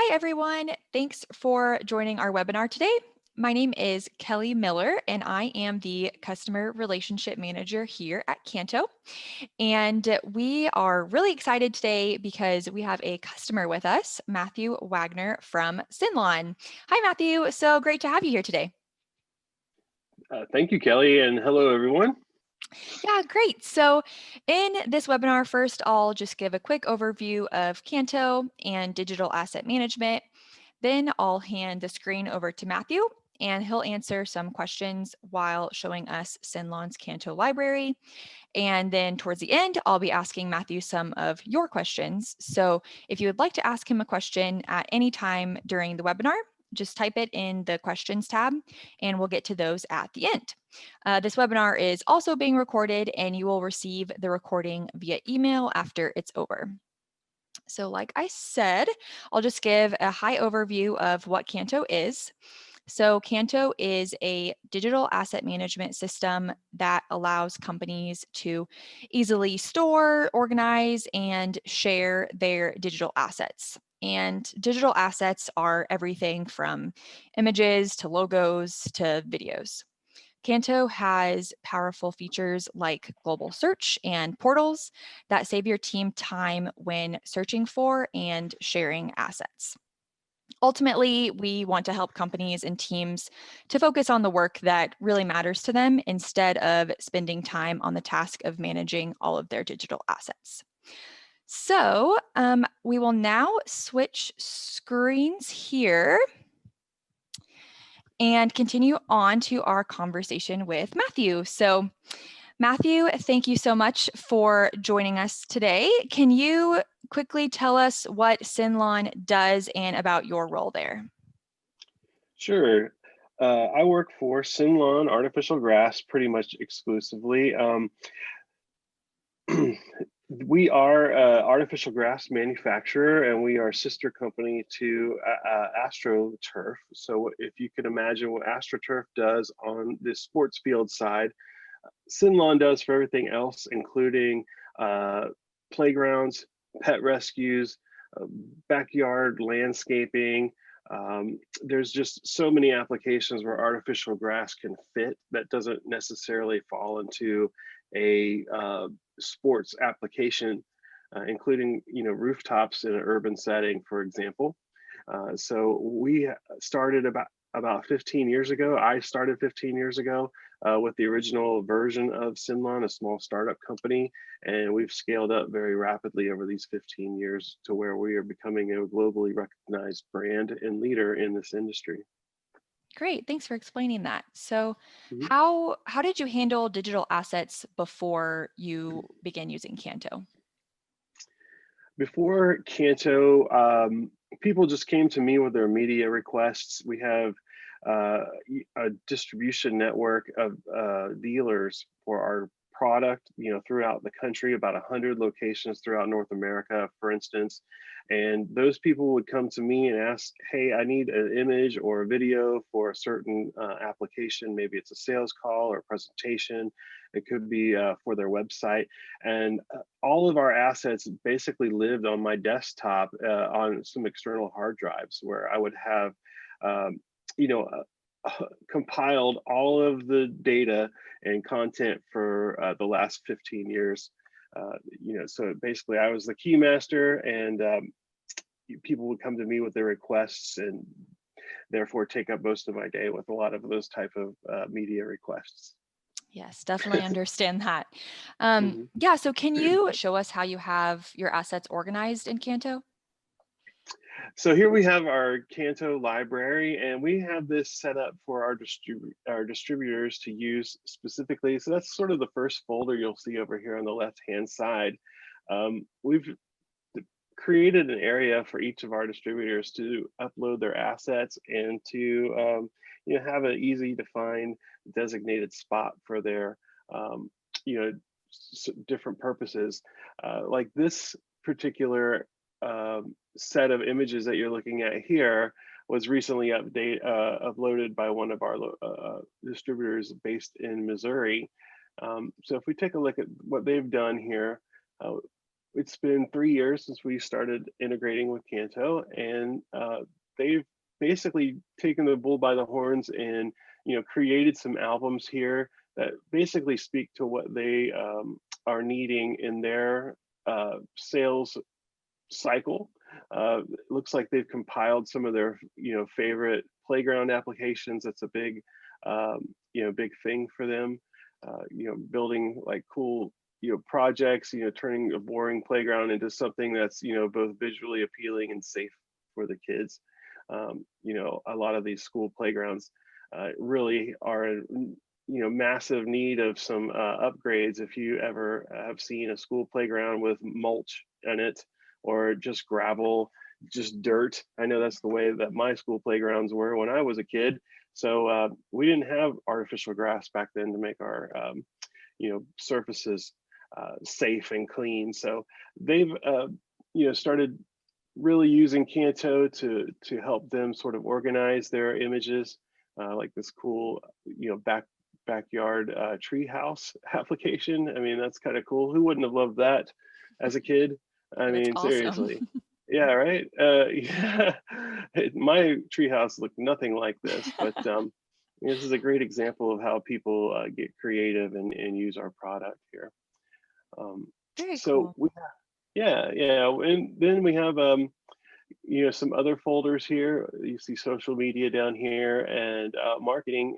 Hi, everyone. Thanks for joining our webinar today. My name is Kelly Miller, and I am the Customer Relationship Manager here at Canto. And we are really excited today because we have a customer with us, Matthew Wagner from SYNLawn. Hi, Matthew. So great to have you here today. Thank you, Kelly, and hello, everyone. Yeah, great. So in this webinar, first, I'll just give a quick overview of Canto and digital asset management. Then I'll hand the screen over to Matthew, and he'll answer some questions while showing us SYNLawn's Canto library. And then towards the end, I'll be asking Matthew some of your questions. So if you would like to ask him a question at any time during the webinar, just type it in the questions tab and we'll get to those at the end. This webinar is also being recorded and you will receive the recording via email after it's over. So like I said, I'll just give a high overview of what Canto is. So Canto is a digital asset management system that allows companies to easily store, organize, and share their digital assets. And digital assets are everything from images to logos to videos. Canto has powerful features like global search and portals that save your team time when searching for and sharing assets. Ultimately, we want to help companies and teams to focus on the work that really matters to them instead of spending time on the task of managing all of their digital assets. So we will now switch screens here and continue on to our conversation with Matthew. So Matthew, thank you so much for joining us today. Can you quickly tell us what SYNLawn does and about your role there? Sure. I work for SYNLawn Artificial Grass pretty much exclusively. We are an artificial grass manufacturer, and we are a sister company to AstroTurf. So if you can imagine what AstroTurf does on the sports field side, SYNLawn does for everything else, including playgrounds, pet rescues, backyard landscaping. There's just so many applications where artificial grass can fit that doesn't necessarily fall into a sports application, including rooftops in an urban setting, for example. So we started about 15 years ago. I started 15 years ago with the original version of SYNLawn, a small startup company, and we've scaled up very rapidly over these 15 years to where we are becoming a globally recognized brand and leader in this industry. Great, thanks for explaining that. So Mhm. how did you handle digital assets before you began using Canto? Before Canto, people just came to me with their media requests. We have a distribution network of dealers for our product, throughout the country, about 100 locations throughout North America, for instance. And those people would come to me and ask, hey, I need an image or a video for a certain application. Maybe it's a sales call or a presentation. It could be for their website. And all of our assets basically lived on my desktop on some external hard drives where I would have, you know, compiled all of the data and content for the last 15 years. So basically I was the key master, and people would come to me with their requests, and therefore take up most of my day with a lot of those type of media requests. Yes, definitely understand that. Mhm. Yeah, so can you show us how you have your assets organized in Canto? So here we have our Canto library, and we have this set up for our distributors to use specifically. So that's sort of the first folder you'll see over here on the left-hand side. We've created an area for each of our distributors to upload their assets and to have an easy to find designated spot for their different purposes. Like this particular set of images that you're looking at here was recently uploaded by one of our distributors based in Missouri. So if we take a look at what they've done here, it's been 3 years since we started integrating with Canto, and they've basically taken the bull by the horns and created some albums here that basically speak to what they are needing in their sales cycle. It looks like they've compiled some of their favorite playground applications. That's a big big thing for them. Building like cool projects, turning a boring playground into something that's both visually appealing and safe for the kids. A lot of these school playgrounds really are in massive need of some upgrades. If you ever have seen a school playground with mulch in it, or just gravel, just dirt. I know that's the way that my school playgrounds were when I was a kid. So we didn't have artificial grass back then to make our surfaces safe and clean. So they've started really using Canto to help them sort of organize their images, like this cool backyard tree house application. I mean, that's kind of cool. Who wouldn't have loved that as a kid? I That's mean, awesome. seriously. Yeah, right. Yeah, my treehouse looked nothing like this, but this is a great example of how people get creative and use our product here. Um, Very so cool. we, yeah, and then we have some other folders here. You see social media down here and marketing.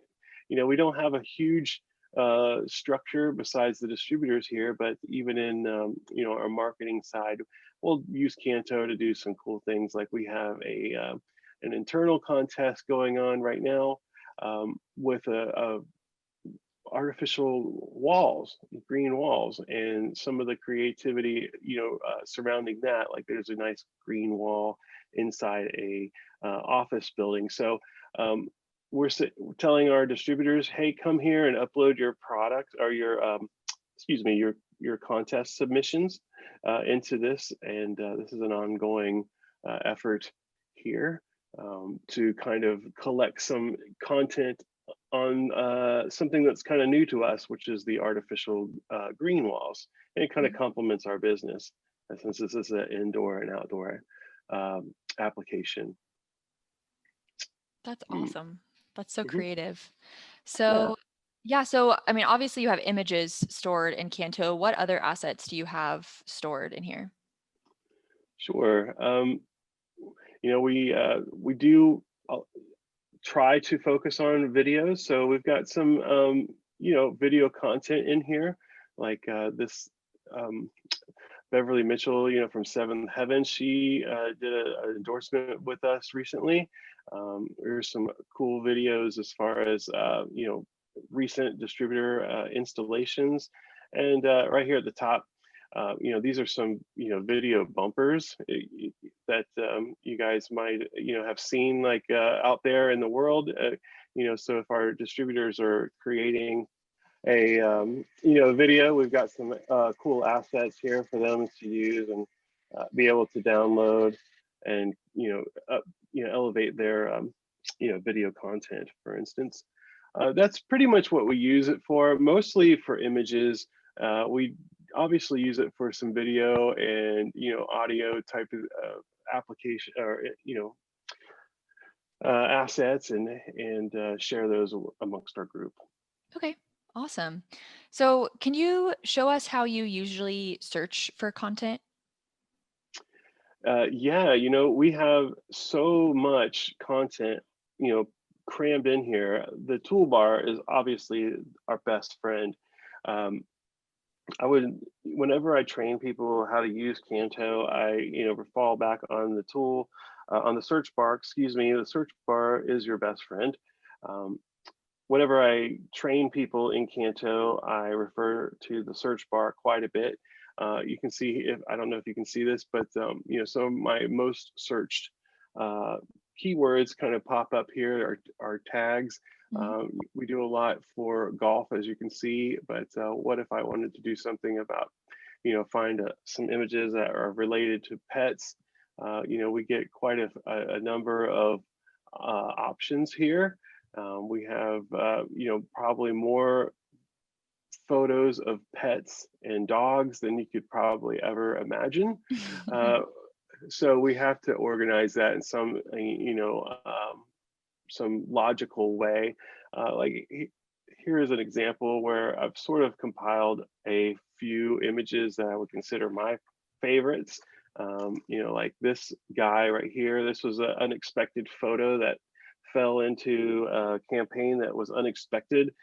We don't have a huge structure besides the distributors here, but even in our marketing side, we'll use Canto to do some cool things. Like we have an internal contest going on right now with a artificial walls, green walls, and some of the creativity, surrounding that. Like there's a nice green wall inside a office building. So we're telling our distributors, hey, come here and upload your product or your, excuse me, your contest submissions into this. And this is an ongoing effort here to kind of collect some content on something that's kind of new to us, which is the artificial green walls. And it kind of Mhm. complements our business since this is an indoor and outdoor application. That's Mm, awesome. That's so mhm. creative. Yeah, So, yeah, so I mean, obviously you have images stored in Canto. What other assets do you have stored in here? sure. We do try to focus on videos, so we've got some video content in here, like this um, Beverly Mitchell, from Seventh Heaven. She did an endorsement with us recently. There's some cool videos as far as recent distributor installations, and right here at the top, these are some video bumpers that you guys might have seen like out there in the world. So if our distributors are creating a video, we've got some cool assets here for them to use and be able to download and elevate their video content, for instance. That's pretty much what we use it for, mostly for images. We obviously use it for some video and audio type of application, or assets, and share those amongst our group. Okay, awesome. So, can you show us how you usually search for content? Yeah, we have so much content, crammed in here. The toolbar is obviously our best friend. Um, whenever I train people how to use Canto, I, fall back on the tool, on the search bar, excuse me. The search bar is your best friend. Um, Whenever I train people in Canto, I refer to the search bar quite a bit. You can see, if I don't know if you can see this, but some of my most searched uh, keywords kind of pop up here are tags. Mhm. We do a lot for golf, as you can see, but what if I wanted to do something about, find some images that are related to pets? We get quite a number of options here. We have, probably more photos of pets and dogs than you could probably ever imagine. Uh, so we have to organize that in some, some logical way. Here is an example where I've sort of compiled a few images that I would consider my favorites. Like this guy right here. This was an unexpected photo that fell into a campaign that was unexpected.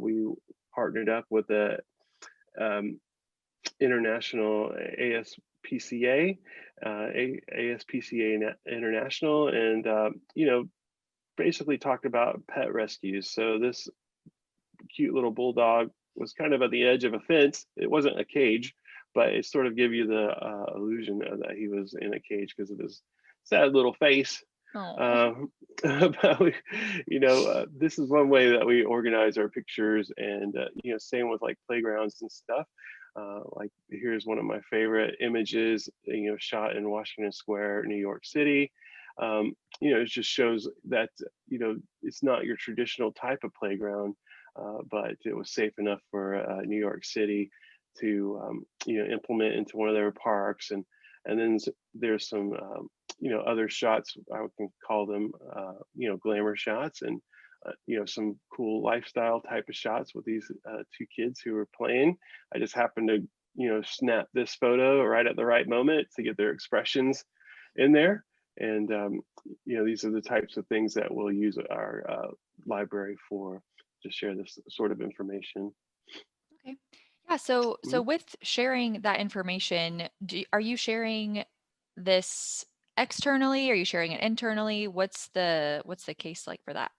We partnered up with the um, international ASPCA, ASPCA International, and basically talked about pet rescues. So this cute little bulldog was kind of at the edge of a fence. It wasn't a cage, but it sort of gave you the illusion that he was in a cage because of his sad little face. Oh. Uh, but this is one way that we organize our pictures, and same with like playgrounds and stuff. Like here's one of my favorite images, shot in Washington Square, New York City. It just shows that it's not your traditional type of playground, but it was safe enough for New York City to implement into one of their parks, and then there's some other shots, I can call them glamour shots, and some cool lifestyle type of shots with these two kids who were playing. I just happened to snap this photo right at the right moment to get their expressions in there. And these are the types of things that we'll use our library for, to share this sort of information. Okay. Yeah, so Mhm. with sharing that information, are you sharing this externally? Are you sharing it internally? What's the case like for that?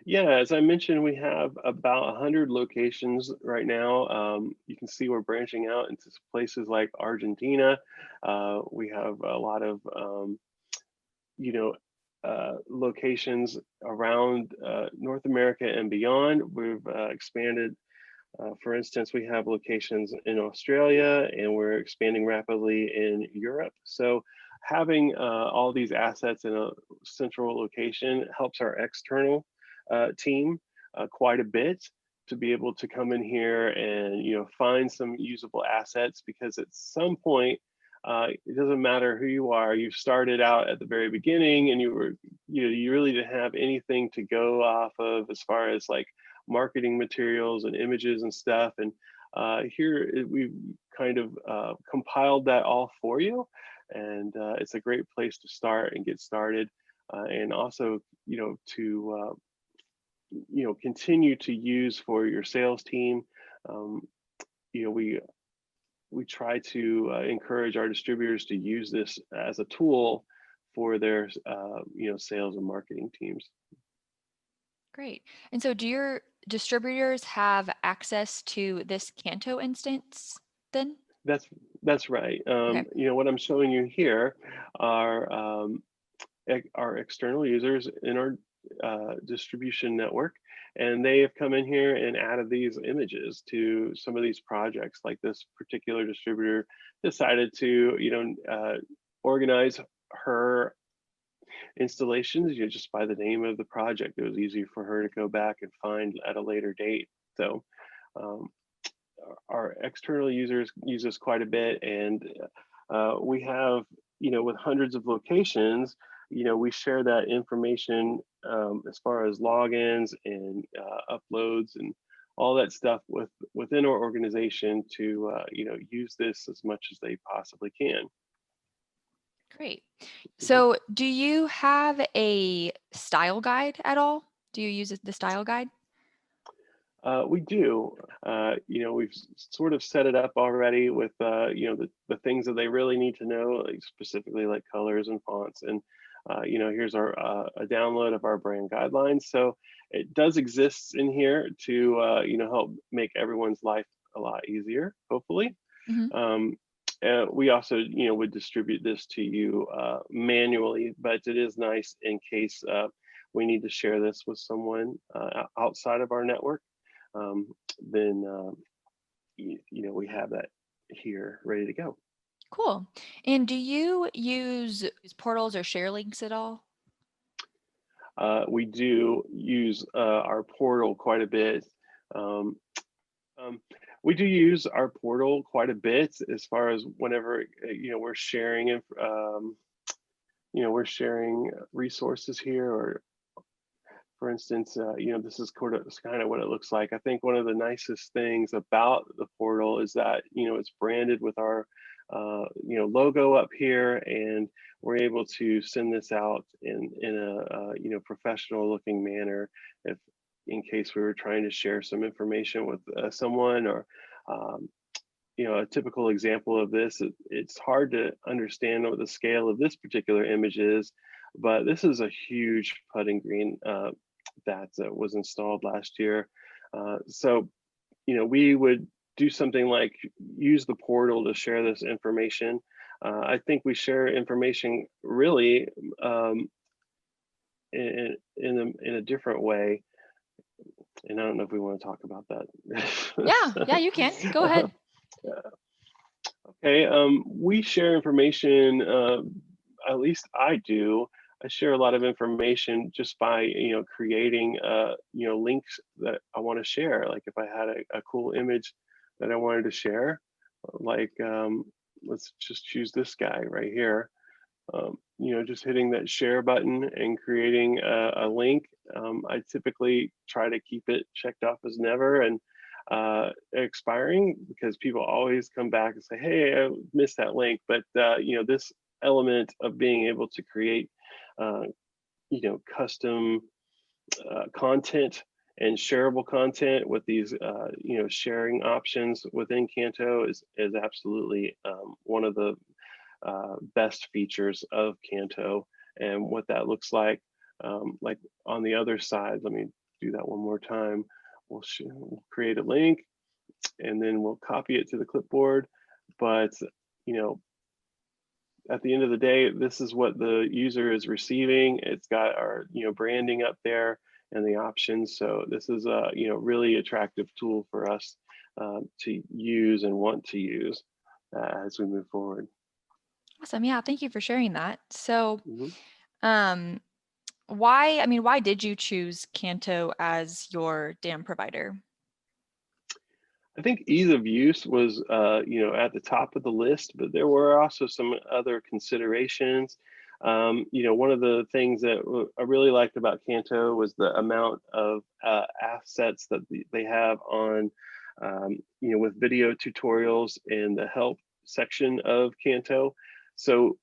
Yeah, as I mentioned, we have about 100 locations right now. You can see we're branching out into places like Argentina. We have a lot of you know, locations around North America and beyond. We've expanded. For instance, we have locations in Australia, and we're expanding rapidly in Europe. So having all these assets in a central location helps our external team quite a bit, to be able to come in here and find some usable assets, because at some point it doesn't matter who you are. You started out at the very beginning, and you really didn't have anything to go off of as far as like marketing materials and images and stuff. And here we've kind of compiled that all for you, and it's a great place to start and get started, and also to continue to use for your sales team. Um, we try to encourage our distributors to use this as a tool for their sales and marketing teams. Great. And so do your distributors have access to this Canto instance then? That's that's right. Okay. What I'm showing you here are our external users in our distribution network, and they have come in here and added these images to some of these projects. Like this particular distributor decided to organize her installations just by the name of the project. It was easy for her to go back and find at a later date. So um, our external users use this quite a bit, and we have with hundreds of locations, we share that information as far as logins and uploads and all that stuff within our organization to use this as much as they possibly can. Great. Mhm. So do you have a style guide at all? Do you use the style guide? We do. We've sort of set it up already with, the things that they really need to know, like specifically like colors and fonts. And, here's a download of our brand guidelines. So it does exist in here to, help make everyone's life a lot easier, hopefully. Hmm. Um, we also, would distribute this to you manually, but it is nice in case we need to share this with someone outside of our network. um, then we have that here ready to go. Cool. And do you use portals or share links at all? We do use our portal quite a bit. Um, Um, we do use our portal quite a bit as far as whenever we're sharing we're sharing resources here, or for instance, this is kind of what it looks like. I think one of the nicest things about the portal is that it's branded with our logo up here, and we're able to send this out in a professional looking manner, if in case we were trying to share some information with someone, or um, a typical example of this. It's hard to understand what the scale of this particular image is, but this is a huge putting green that was installed last year. So, we would do something like use the portal to share this information. I think we share information really in a different way, and I don't know if we want to talk about Yeah, you can. Go that. ahead. Okay, we share information, at least I do. I share a lot of information just by, creating, links that I want to share. Like if I had a cool image that I wanted to share, like, let's just choose this guy right here. Just hitting that share button and creating a link. I typically try to keep it checked off as never and expiring, because people always come back and say, "Hey, I missed that link." But this element of being able to create, uh, custom content and shareable content with these, sharing options within Canto is absolutely one of the best features of Canto. And what that looks like on the other side, let me do that one more time. We'll create a link, and then we'll copy it to the clipboard. But, you know, at the end of the day, this is what the user is receiving. It's got our, branding up there and the options. So this is a, really attractive tool for us to use and want to use as we move forward. Awesome. Yeah, thank you for sharing that. So, Mhm. um, why did you choose Canto as your dam provider? I think ease of use was, at the top of the list, but there were also some other considerations. One of the things that I really liked about Canto was the amount of assets that they have on, with video tutorials in the help section of Canto. So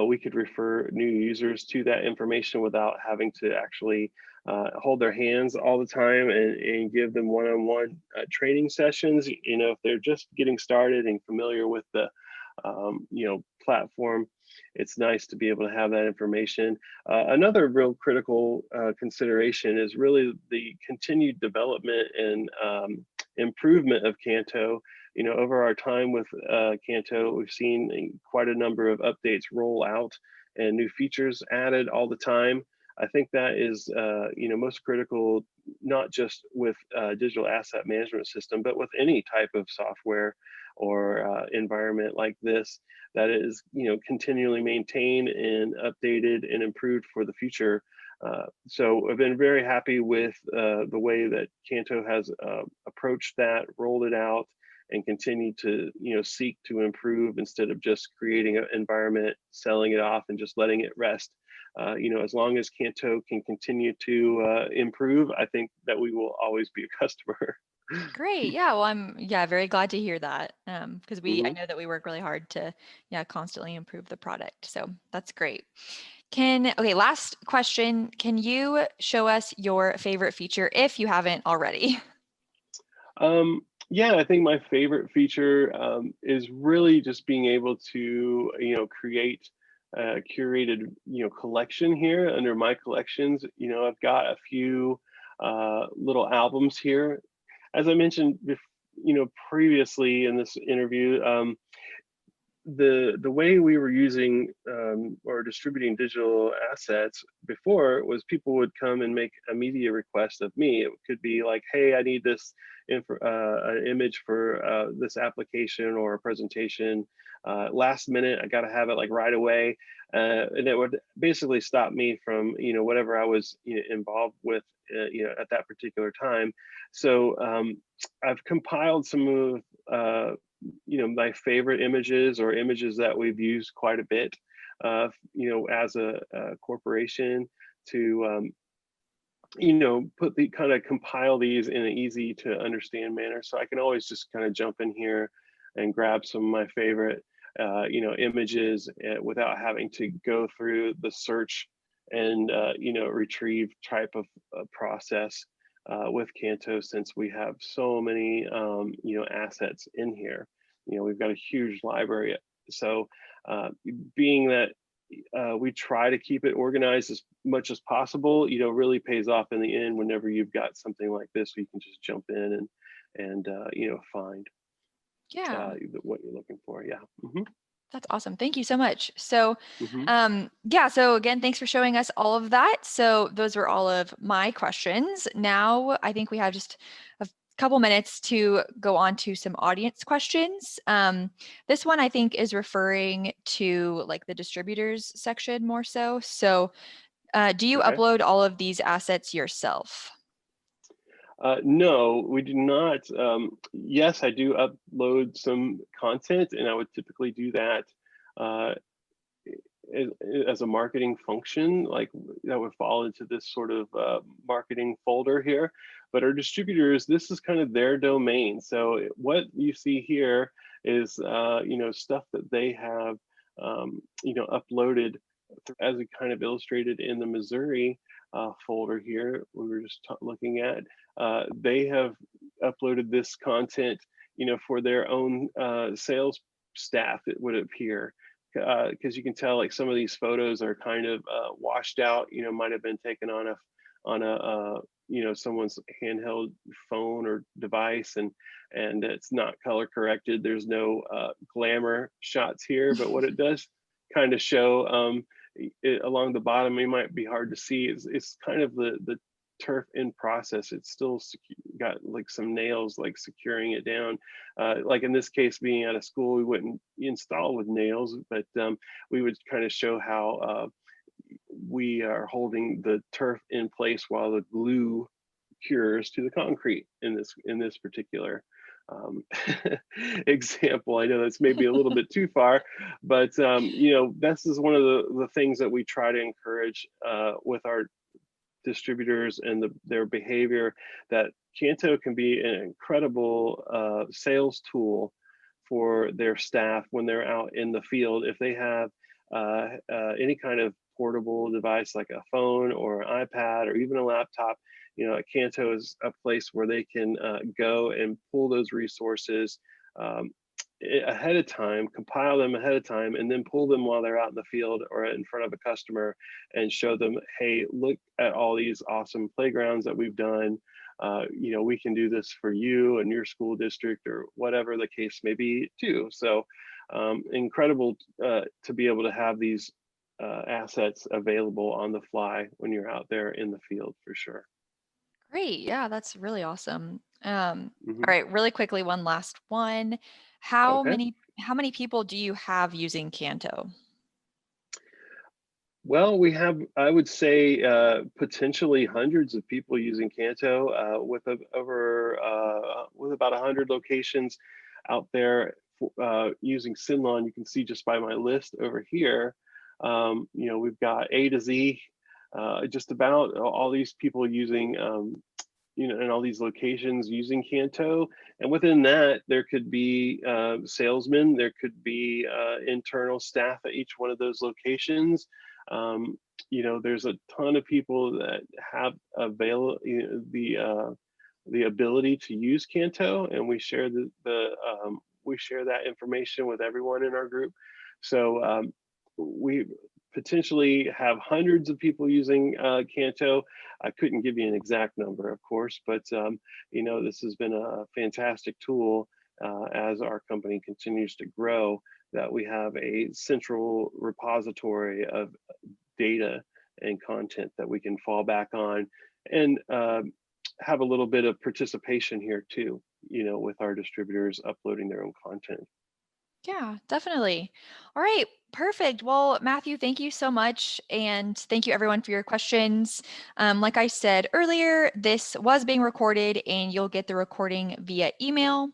we could refer new users to that information without having to actually hold their hands all the time and give them one-on-one training sessions. If they're just getting started and familiar with the platform, it's nice to be able to have that information. Another real critical consideration is really the continued development and improvement of Canto. Over our time with Canto, we've seen quite a number of updates roll out and new features added all the time. I think that is, most critical, not just with digital asset management system, but with any type of software or environment like this, that is, continually maintained and updated and improved for the future. So I've been very happy with the way that Canto has approached that, rolled it out, and continue to seek to improve instead of just creating an environment, selling it off, and just letting it rest. As long as Canto can continue to improve, I think that we will always be a customer. Great. Yeah. Well, I'm very glad to hear that. Because I Mhm. know that we work really hard to constantly improve the product. So that's great. Okay, last question. Can you show us your favorite feature if you haven't already? Yeah, I think my favorite feature is really just being able to, create a curated, collection here under my collections. I've got a few little albums here. As I mentioned, previously in this interview, the way we were using or distributing digital assets before was people would come and make a media request of me. It could be like, hey, I need this an image for this application or a presentation. Last minute, I got to have it like right away, and it would basically stop me from whatever I was involved with at that particular time. So I've compiled some of my favorite images or images that we've used quite a bit, as a corporation to, put the kind of compile these in an easy to understand manner. So I can always just kind of jump in here and grab some of my favorite, images without having to go through the search and, retrieve type of process with Canto, since we have so many, assets in here. We've got a huge library. So being that we try to keep it organized as much as possible, really pays off in the end whenever you've got something like this, where you can just jump in and find Yeah. what you're looking for. Yeah. Mm-hmm. That's awesome. Thank you so much. So, Mm-hmm. yeah, so again, thanks for showing us all of that. So those were all of my questions. Now I think we have just a couple minutes to go on to some audience questions. This one I think is referring to like the distributors section more so. So do you Okay. upload all of these assets yourself? No, we do not. Yes, I do upload some content, and I would typically do that uh, as a marketing function, like that would fall into this sort of marketing folder here. But our distributors, this is kind of their domain. So what you see here is, stuff that they have, uploaded, as we kind of illustrated in the Missouri folder here we were just looking at. They have uploaded this content, for their own sales staff, it would appear, because you can tell like some of these photos are kind of washed out, might have been taken on a someone's handheld phone or device, and it's not color corrected. There's no glamour shots here, but what it does kind of show, along the bottom, it might be hard to see, it's kind of the turf in process. It's still got like some nails like securing it down. Like in this case, being out of school, we wouldn't install with nails, but we would kind of show how we are holding the turf in place while the glue cures to the concrete in this particular example. I know that's maybe a little bit too far, but this is one of the things that we try to encourage with our distributors and their behavior, that Canto can be an incredible sales tool for their staff when they're out in the field. If they have any kind of portable device like a phone or an iPad or even a laptop, Canto is a place where they can go and pull those resources ahead of time, compile them ahead of time, and then pull them while they're out in the field or in front of a customer and show them, hey, look at all these awesome playgrounds that we've done. We can do this for you and your school district or whatever the case may be too. So incredible to be able to have these assets available on the fly when you're out there in the field, for sure. Great. Yeah, that's really awesome. Mm-hmm. All right, really quickly, one last one. How Okay. many people do you have using Canto? Well, we have, I would say, potentially hundreds of people using Canto, with with about 100 locations out there using SYNLawn. You can see just by my list over here, we've got A to Z, just about all these people using, in all these locations using Canto. And within that, there could be salesmen, there could be internal staff at each one of those locations. There's a ton of people that have the ability to use Canto, and we share we share that information with everyone in our group. So we potentially have hundreds of people using Canto. I couldn't give you an exact number, of course, but this has been a fantastic tool as our company continues to grow. that we have a central repository of data and content that we can fall back on, and have a little bit of participation here too, with our distributors uploading their own content. Yeah, definitely. All right, perfect. Well, Matthew, thank you so much. And thank you everyone for your questions. Like I said earlier, this was being recorded and you'll get the recording via email.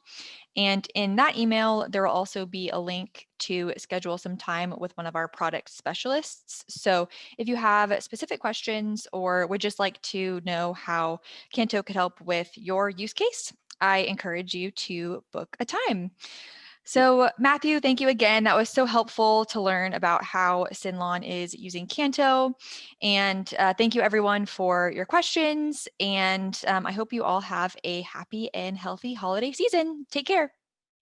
And in that email, there will also be a link to schedule some time with one of our product specialists. So if you have specific questions or would just like to know how Canto could help with your use case, I encourage you to book a time. So Matthew, thank you again. That was so helpful to learn about how SYNLawn is using Canto. And thank you everyone for your questions. And I hope you all have a happy and healthy holiday season. Take care.